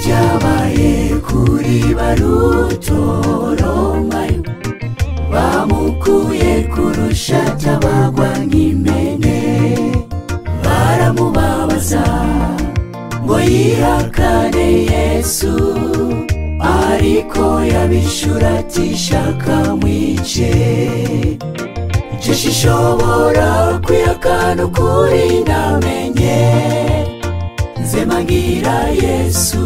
ibyabaye kuri barutoromayo bamukuye kurusha tabagwa nk'impene baramubabaza ngo yihakane Yesu ariko yabishura ati shaka mwice icyo shishobora kwihakana ukuri namenye nzemangira Yesu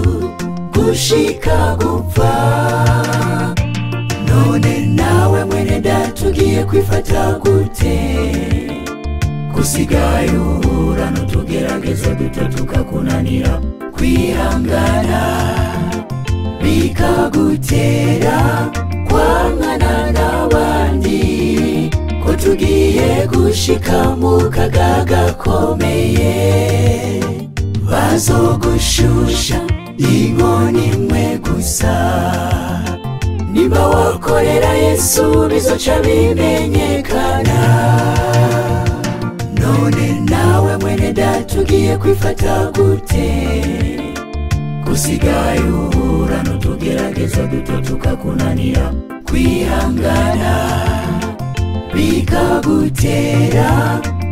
gushika gupfa none nawe mwene data ugiye kwifata gute kusigaye uhura n'utugerageza duto tukakunanira kwihangana bikagutera kwangana n'abandi ko tugiye gushika mu kaga gakomeye bazogushusha inkoni imwe gusa niba wakorera Yesu bizoca bimenyekana none nawe mwene data ugiye kwifata gute kusigaye uhura n'utugerageza duto tukakunanira kwihangana bikagutera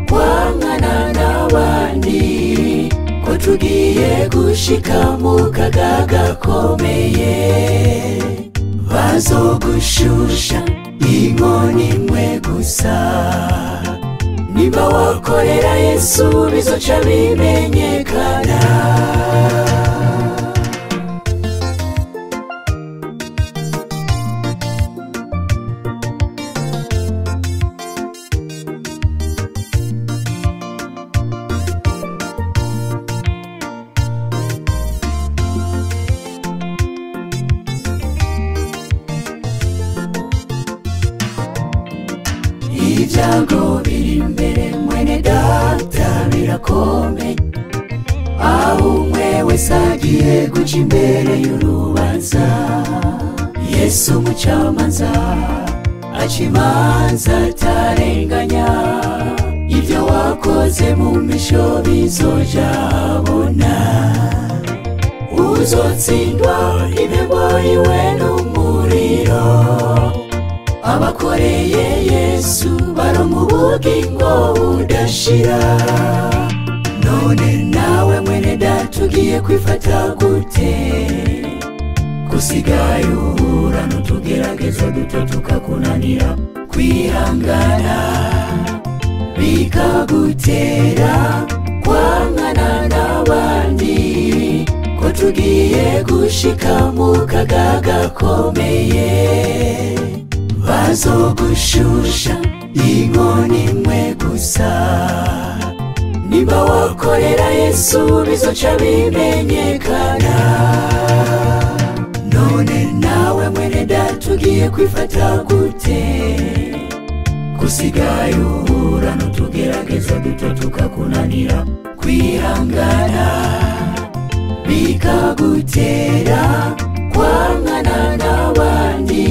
kwangana n'abandi ko tugiye gushika mu kaga gakomeye bazogushusha inkoni imwe gusa niba wakorera Yesu bizoca bimenyekana ibyago biri imbere mwene data birakomeye aho umwe wese agiye guca imbere y'urubanza Yesu umucamanza aca imanza atarenganya ibyo wakoze mu misho bizoja abona uzotsindwa impembo yiwe n'umuriro abakoreye Yesu baronka ubugingo budashira none nawe mwene data ugiye kwifata gute kusigaye uhura n'utugerageza duto tukakunanira kwihangana bikagutera kwangana n'abandi ko tugiye gushika mu kaga gakomeye bazogushusha inkoni imwe gusa niba wakorera Yesu bizoca bimenyekana none nawe mwene data ugiye kwifata gute kusigaye uhura n'utugerageza duto tukakunanira kwihangana bikagutera kwangana n'abandi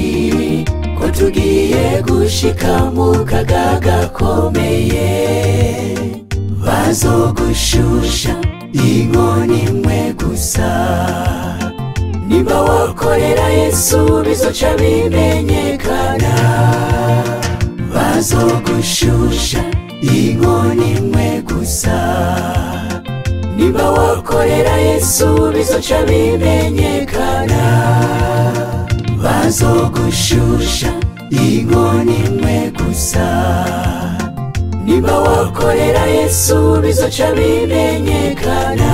ko tugiye gushika mu kaga gakomeye bazogushusha inkoni imwe gusa niba wakorera Yesu bizoca bimenyekana bazogushusha inkoni imwe gusa niba wakorera Yesu bizoca bimenyekana bazogushusha inkoni imwe gusa niba wakorera Yesu bizoca bimenyekana